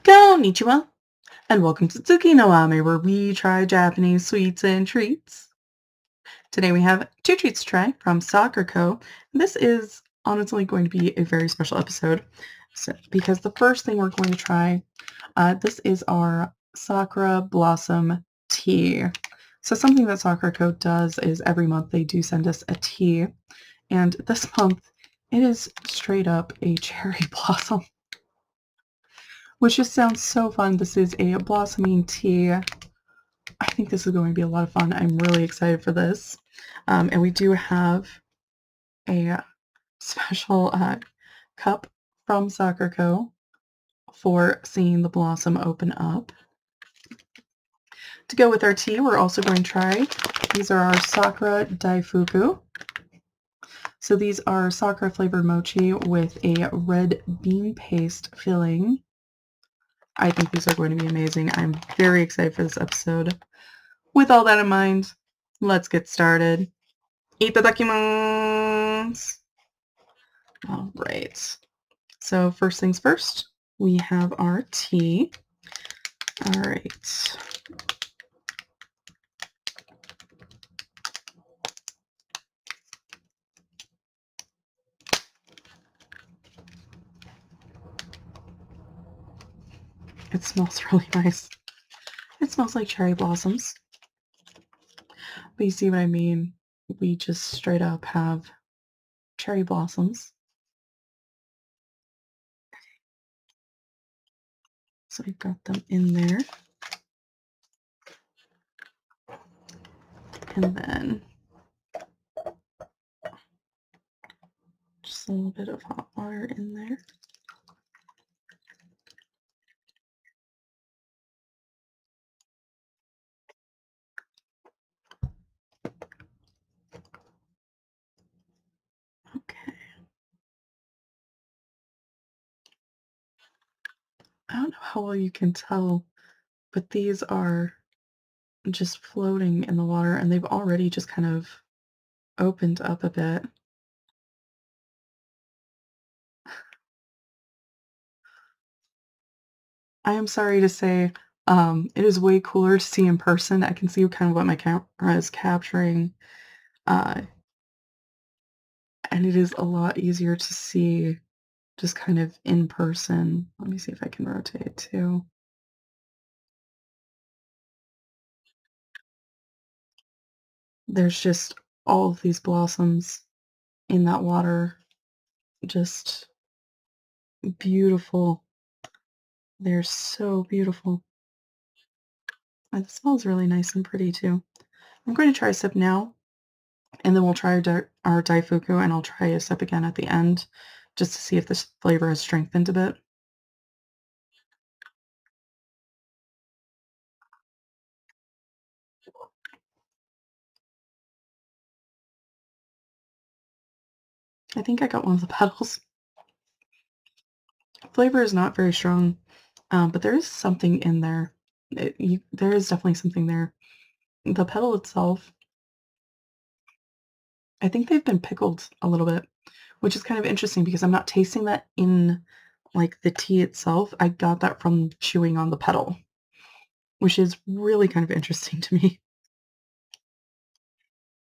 Konnichiwa, and welcome to Tsuki no Ame, where we try Japanese sweets and treats. Today we have two treats to try from Sakura Co. This is honestly going to be a very special episode because the first thing we're going to try, this is our Sakura Blossom Tea. So something that Sakura Co. does is every month they do send us a tea, and this month it is straight up a cherry blossom, which just sounds so fun. This is a blossoming tea. I think this is going to be a lot of fun. I'm really excited for this. And we do have a special cup from Sakura Co. for seeing the blossom open up. To go with our tea, we're also going to try, these are our Sakura Daifuku. So these are sakura flavored mochi with a red bean paste filling. I think these are going to be amazing. I'm very excited for this episode. With all that in mind, let's get started. Itadakimasu! All right. So first things first, we have our tea. All right. It smells really nice. It smells like cherry blossoms. But you see what I mean? We just straight up have cherry blossoms. So we've got them in there. And then just a little bit of hot water in there. Okay. I don't know how well you can tell, but these are just floating in the water and they've already just kind of opened up a bit. I am sorry to say, it is way cooler to see in person. I can see kind of what my camera is capturing, uh, and it is a lot easier to see just kind of in person. Let me see if I can rotate it too. There's just all of these blossoms in that water. Just beautiful. They're so beautiful. And it smells really nice and pretty too. I'm going to try a sip now, and then we'll try our Daifuku, and I'll try a sip again at the end, just to see if this flavor has strengthened a bit. I think I got one of the petals. Flavor is not very strong, but there is something in there. There is definitely something there. The petal itself, I think they've been pickled a little bit, which is kind of interesting because I'm not tasting that in like the tea itself. I got that from chewing on the petal, which is really kind of interesting to me.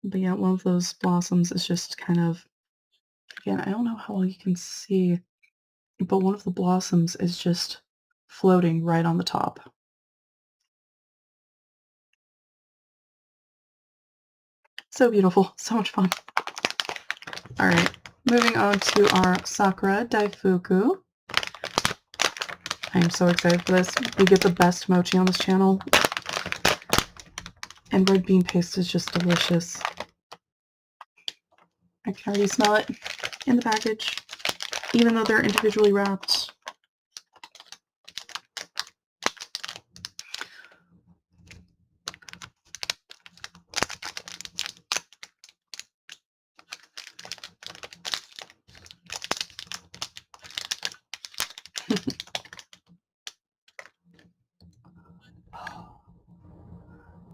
But yeah, one of those blossoms is just kind of, again, I don't know how well you can see, but one of the blossoms is just floating right on the top. So beautiful, so much fun. All right, moving on to our Sakura Daifuku. I am so excited for this. We get the best mochi on this channel, and red bean paste is just delicious. I can already smell it in the package, even though they're individually wrapped.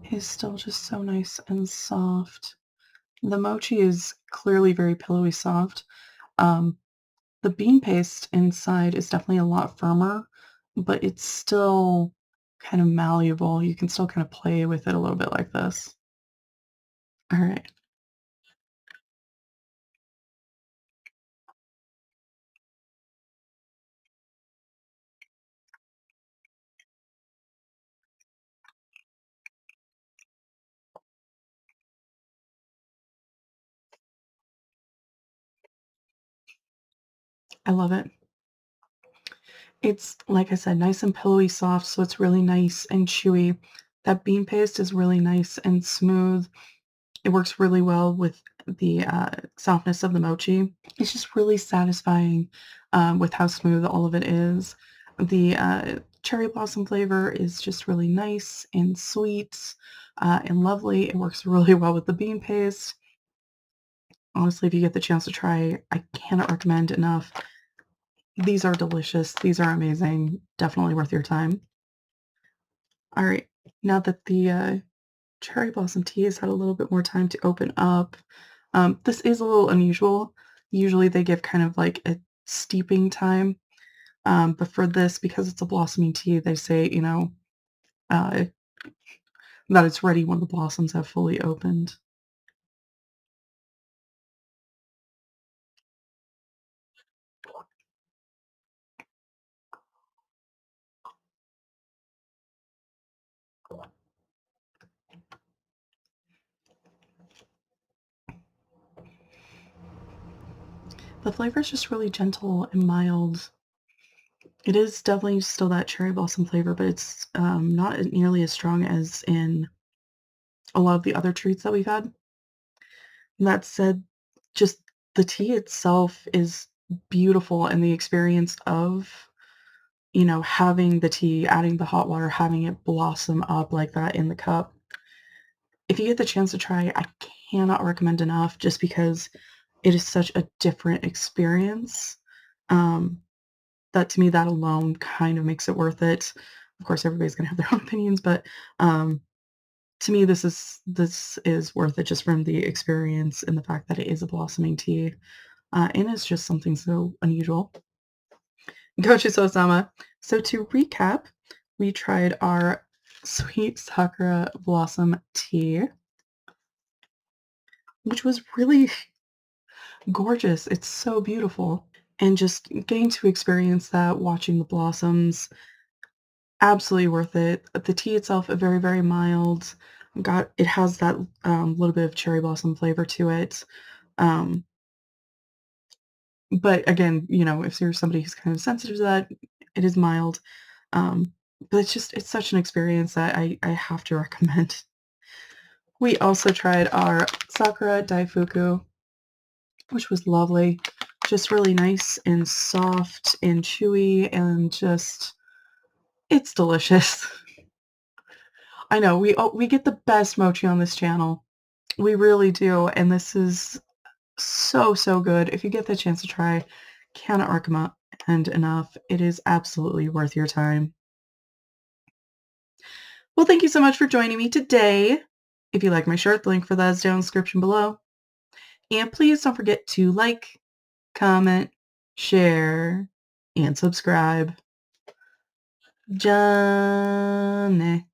It is still just so nice and soft. The mochi is clearly very pillowy soft. Um, the bean paste inside is definitely a lot firmer but it's still kind of malleable. You can still kind of play with it a little bit like this. All right. I love it. It's, like I said, nice and pillowy soft, so it's really nice and chewy. That bean paste is really nice and smooth. It works really well with the softness of the mochi. It's just really satisfying with how smooth all of it is. The cherry blossom flavor is just really nice and sweet and lovely. It works really well with the bean paste. Honestly, if you get the chance to try, I cannot recommend enough. These are delicious. These are amazing. Definitely worth your time. All right. Now that the cherry blossom tea has had a little bit more time to open up, this is a little unusual. Usually they give kind of like a steeping time. But for this, because it's a blossoming tea, they say, uh, that it's ready when the blossoms have fully opened. The flavor is just really gentle and mild. It is definitely still that cherry blossom flavor, but it's not nearly as strong as in a lot of the other treats that we've had. That said, just the tea itself is beautiful, and the experience of, having the tea, adding the hot water, having it blossom up like that in the cup. If you get the chance to try, I cannot recommend enough just because it is such a different experience. Um, that to me, that alone kind of makes it worth it. Of course, everybody's gonna have their own opinions, but um, to me, this is worth it just from the experience and the fact that it is a blossoming tea. And it's just something so unusual. Gochu-sama. So to recap, we tried our sweet Sakura Blossom Tea, which was really gorgeous. It's so beautiful. And just getting to experience that, watching the blossoms, absolutely worth it. The tea itself, very, very mild. It has that little bit of cherry blossom flavor to it. Um, but again, if you're somebody who's kind of sensitive to that, it is mild. Um, but it's such an experience that I have to recommend. We also tried our Sakura Daifuku, which was lovely. Just really nice and soft and chewy and just it's delicious. I know we get the best mochi on this channel. We really do, and this is so, so good. If you get the chance to try, cannot recommend enough. It is absolutely worth your time. Well, thank you so much for joining me today. If you like my shirt, the link for that is down in the description below. And please don't forget to like, comment, share, and subscribe. Johnny.